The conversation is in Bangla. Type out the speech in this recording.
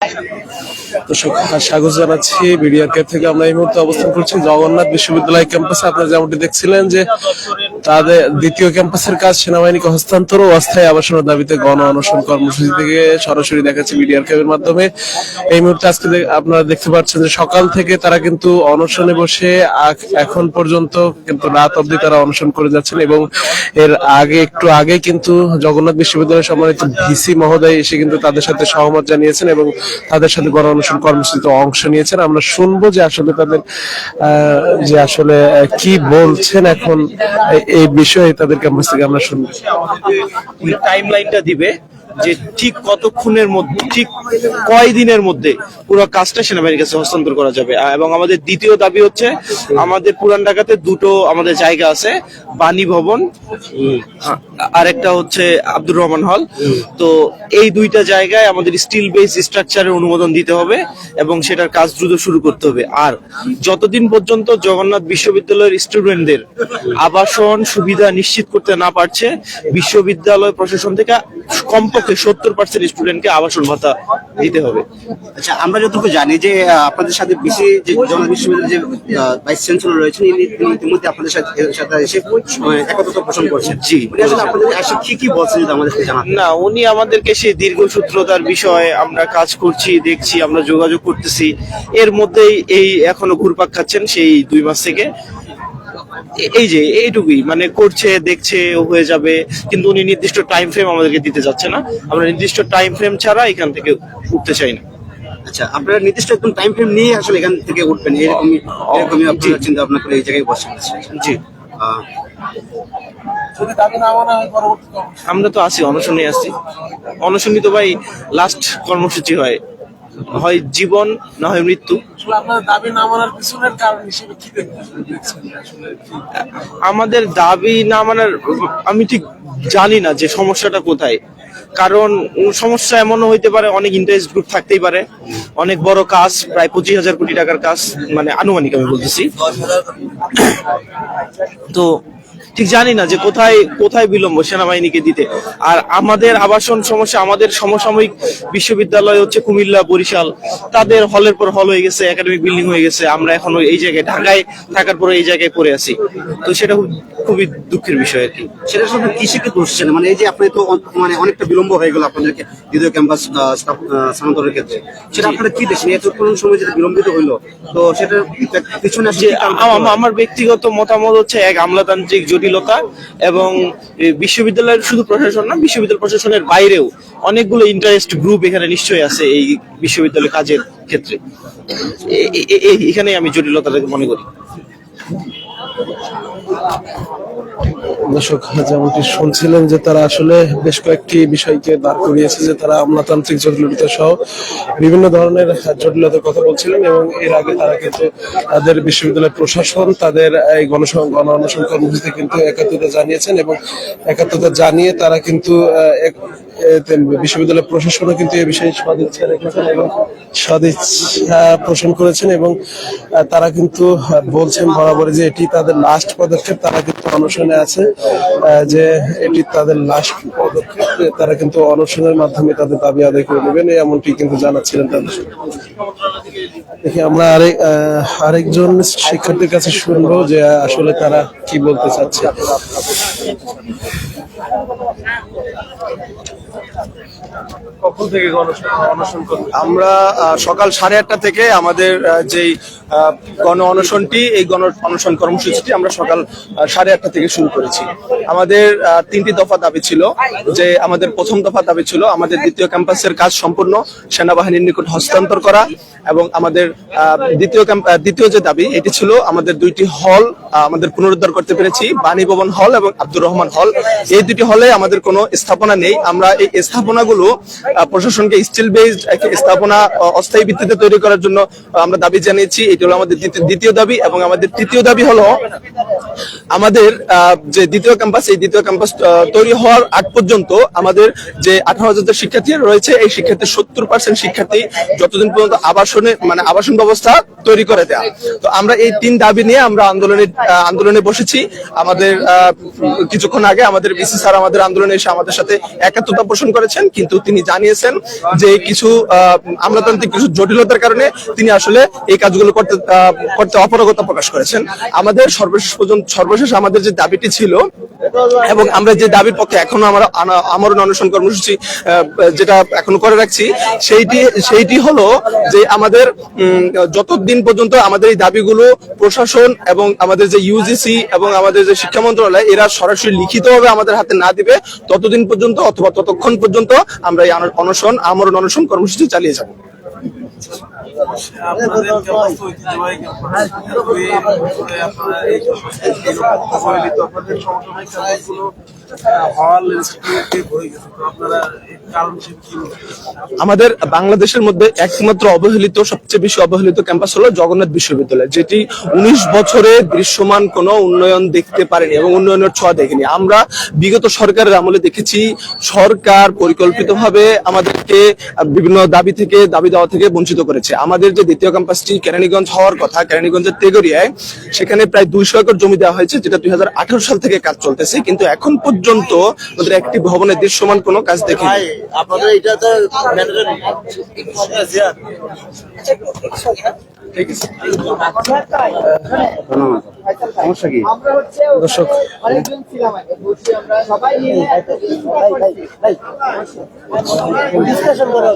দর্শক স্বাগত জানাচ্ছি বিডিআর ক্যাম্প থেকে। আমরা এই মুহূর্তে অবস্থান করছি জগন্নাথ বিশ্ববিদ্যালয় ক্যাম্পাসে। আপনারা যেমনটি দেখছিলেন যে তাদের দ্বিতীয় ক্যাম্পাসের কাজ সেনাবাহিনীকে হস্তান্তর ও অস্থায়ী আবাসনের দাবিতে গণ অনশন কর্মসূচি থেকে সরাসরি দেখাচ্ছে বিডিআর ক্যাম্পের মাধ্যমে। এই মুহূর্তে আজকে আপনারা দেখতে পাচ্ছেন যে সকাল থেকে তারা কিন্তু অনশনে বসে এখন পর্যন্ত কিন্তু রাত অবধি তারা অনশন করে যাচ্ছেন এবং এর একটু আগে কিন্তু জগন্নাথ বিশ্ববিদ্যালয়ের সম্মানিত ভিসি মহোদয় এসে কিন্তু তাদের সাথে সহমত জানিয়েছেন এবং তাদের সাথে গণ অনশন কর্মসূচিতে অংশ নিয়েছেন। আমরা শুনবো যে আসলে তাদের কি বলছেন এখন এই বিষয়ে তাদের ক্যাম্পাস থেকে আমরা শুনবো। টাইম লাইনটা দিবে যে ঠিক কতক্ষণের মধ্যে, ঠিক কয় দিনের মধ্যে পুরো কাজটা সেনাবাহিনীর কাছে হস্তান্তর করা যাবে। এবং আমাদের দ্বিতীয় দাবি হচ্ছে, আমাদের পুরান ঢাকাতে দুটো আমাদের জায়গা আছে, বাণী ভবন আর একটা হচ্ছে আব্দুর রহমান হল। তো এই দুইটা জায়গায় আমাদের স্টিল বেস স্ট্রাকচারের অনুমোদন দিতে হবে এবং সেটার কাজ দ্রুত শুরু করতে হবে। আর যতদিন পর্যন্ত জগন্নাথ বিশ্ববিদ্যালয়ের স্টুডেন্টদের আবাসন সুবিধা নিশ্চিত করতে না পারছে, বিশ্ববিদ্যালয় প্রশাসন থেকে কমপক্ষে 70% স্টুডেন্টকে আবাসন ভাতা দিতে হবে। আচ্ছা, আমরা যতটুকু জানি যে আপনাদের সাথে জগন্নাথ বিশ্ববিদ্যালয়ের যে ভাইস চ্যান্সেলর রয়েছেন, ইতিমধ্যে আপনাদের সাথে এসে একত্রতা পোষণ করছেন। জি, আসলে আপনাদের কি কি বলছেন যদি আমাদেরকে জানান। না, উনি আমাদেরকে সেই দীর্ঘসূত্রতার বিষয়ে আমরা কাজ করছি, দেখছি, আমরা যোগাযোগ করতেছি, এর মধ্যেই এই এখনো ঘুরপাক খাচ্ছেন সেই 2 মাস থেকে। এই যে এইটুকুই মানে করছে, দেখছে, হয়ে যাবে, কিন্তু উনি নির্দিষ্ট টাইম ফ্রেম আমাদেরকে দিতে যাচ্ছে না। আমরা নির্দিষ্ট টাইম ফ্রেম ছাড়া এখান থেকে উঠতে চাই না। আচ্ছা, আপনারা নির্দিষ্ট একদম টাইম ফ্রেম নিয়ে আসলে এখান থেকে উঠবেন, এরকমই আপনারা চিন্তা ভাবনা করে এই জায়গায় বসেন? জি, আমরা তো আছি, অনশনে আছি। অনশনই তো ভাই লাস্ট কর্মসূচি হয় জীবন না হয় মৃত্যু। আমাদের দাবি না মানার আমি ঠিক জানি না যে সমস্যাটা কোথায়। কারণ সমস্যা এমনও হইতে পারে, অনেক ইন্টারেস্ট গ্রুপ থাকতেই পারে, অনেক বড় কাজ, প্রায় 25,000 কোটি টাকার কাজ, মানে আনুমানিক আমি বলতেছি। তো ঠিক জানি না যে কোথায় বিলম্ব সেনাবাহিনীকে দিতে। আর আমাদের আবাসন সমস্যা, আমাদের সমসাময়িক বিশ্ববিদ্যালয় হচ্ছে কুমিল্লা, বরিশাল, তাদের হলের পর হল হয়ে গেছে, একাডেমিক বিল্ডিং হয়ে গেছে, আমরা এখনো এই জায়গায় ঢাকায় থাকার পরে এই জায়গায় পড়ে আছি। তো সেটা খুবই দুঃখের বিষয় আর কি। সেটা আসলে কৃষিকে দোষছেন, মানে এই যে আপনি তো মানে অনেকটা বিলম্ব হয়ে গেল আপনাদেরকে দ্বিতীয় ক্যাম্পাস স্থানান্তরের ক্ষেত্রে, সেটা আপনারা কি দেখছেন? এত কোন সময় যেটা বিলম্বিত হইলো, তো সেটার পিছনে আমার ব্যক্তিগত মতামত হচ্ছে এক আমলাতান্ত্রিক জটিলতা এবং বিশ্ববিদ্যালয়ের শুধু প্রশাসন না, বিশ্ববিদ্যালয় প্রশাসনের বাইরেও অনেকগুলো ইন্টারেস্ট গ্রুপ এখানে নিশ্চয়ই আছে এই বিশ্ববিদ্যালয় কাজের ক্ষেত্রে। এখানেই আমি জটিলতাটাকে মনে করি। দর্শক যেমনটি শুনছিলেন যে তারা আসলে বেশ কয়েকটি বিষয়কে দাঁড় করিয়েছে, যে তারা আমলাতান্ত্রিক জটিলতা সহ বিভিন্ন ধরনের জটিলতার কথা বলছিলেন এবং এর আগে তারা কিন্তু তাদের বিশ্ববিদ্যালয় প্রশাসন তাদের এই গণ অনশন কর্মসূচিতে কিন্তু একাত্মতা জানিয়েছেন এবং একাত্মতা জানিয়ে তারা কিন্তু বিশ্ববিদ্যালয় প্রশাসনও কিন্তু এই বিষয়ে সদিচ্ছা রেখেছেন এবং সদিচ্ছা পোষণ করেছেন এবং তারা কিন্তু বলছেন বরাবরই যে এটি তাদের লাস্ট পদক্ষেপ। তারা কিন্তু অনশনে আছে, যে এটি তাদের লাস্ট পদক্ষেপ, তারা কিন্তু অনশনের মাধ্যমে তাদের দাবি আদায় করে নেবেন, এমনটি কিন্তু জানাচ্ছিলেন তাদের। দেখি আমরা আরেকজন শিক্ষার্থীর কাছে শুনবো যে আসলে তারা কি বলতে চাচ্ছে। কখন থেকে অনশন করবেন? আমরা সকাল 8:30 থেকে আমাদের যেই গণ অনশনটি, এই গণ অনশন কর্মসূচিটি আমরা সকাল 8:30 থেকে শুরু করেছি। আমাদের 3টি দফা দাবি ছিল। যে আমাদের প্রথম দফা দাবি ছিল আমাদের দ্বিতীয় ক্যাম্পাসের কাজ সম্পূর্ণ সেনাবাহিনীর নিকট হস্তান্তর করা, এবং আমাদের দ্বিতীয় যে দাবি এটি ছিল আমাদের 2টি হল আমাদের পুনরুদ্ধার করতে পেরেছি, বাণী ভবন হল এবং আব্দুর রহমান হল। এই 2টি হলে আমাদের কোনো স্থাপনা নেই। আমরা এই স্থাপনাগুলো প্রশাসনকে স্টিল বেসড স্থাপনা অস্থায়ী ভিত্তিতে তৈরি করার জন্য আমরা দাবি জানিয়েছি। এটি হলো আমাদের দ্বিতীয় দাবি। এবং আমাদের তৃতীয় দাবি হলো আমাদের যে দ্বিতীয় ক্যাম্পাস, এই দ্বিতীয় ক্যাম্পাস তৈরি হওয়ার আগ পর্যন্ত আমাদের যে 18,000 শিক্ষার্থী রয়েছে, এই শিক্ষার্থীর 70% শিক্ষার্থী যতদিন পর্যন্ত আবাসন ব্যবস্থা তৈরি করে দেয়া। তো আমরা এই 3 দাবি নিয়ে আমরা আন্দোলনে বসেছি। আমাদের কিছুক্ষণ আগে আমাদের বিসি স্যার আমাদের আন্দোলনে এসে আমাদের সাথে একাত্মতা পোষণ করেছেন, কিন্তু তিনি জানিয়েছেন যে কিছু আমলাতান্ত্রিক কিছু জটিলতার কারণে তিনি আসলে এই কাজগুলো করতে অপারগতা প্রকাশ করেছেন। আমাদের সর্বশেষ আমাদের যে দাবিটি ছিল এবং আমরা যে দাবির পক্ষে এখনো আমরা আমরণ অনশন কর্মসূচি যেটা এখনো করে রাখছি সেইটি হলো যে আমাদের যতদিন পর্যন্ত আমাদের এই দাবিগুলো প্রশাসন এবং আমাদের যে ইউজিসি এবং আমাদের যে শিক্ষা মন্ত্রণালয় এরা সরাসরি লিখিতভাবে আমাদের হাতে না দিবে ততদিন পর্যন্ত অথবা ততক্ষণ পর্যন্ত আমরা এই আমরণ অনশন কর্মসূচি চালিয়ে যাব। আমাদের বাংলাদেশের মধ্যে একমাত্র অবহেলিত সবচেয়ে বেশি অবহেলিত ক্যাম্পাস হলো জগন্নাথ বিশ্ববিদ্যালয়, যেটি 19 বছরে দৃশ্যমান কোনো উন্নয়ন দেখতে পারেনি এবং উন্নয়নের ছোঁয়া দেখেনি। আমরা বিগত সরকারের আমলে দেখেছি সরকার পরিকল্পিতভাবে আমাদেরকে বিভিন্ন দাবি দেওয়া থেকে বঞ্চিত করেছে। আমাদের যে দ্বিতীয় ক্যাম্পাসটি কেরানীগঞ্জ হওয়ার কথা, কেরানীগঞ্জের তেগরিয়ায় সেখানে প্রায় 200 একর জমি দেওয়া হয়েছে, যেটা 2018 সাল থেকে কাজ চলতেছে, কিন্তু এখন পর্যন্ত আমাদের একটি ভবনের দৃশ্যমান কোনো কাজ দেখিনি। আপনাদের এটা তো সমস্যা কি দর্শক অনেকজন ছিলাম আমরা সবাই মিলে ডিসকাশন করা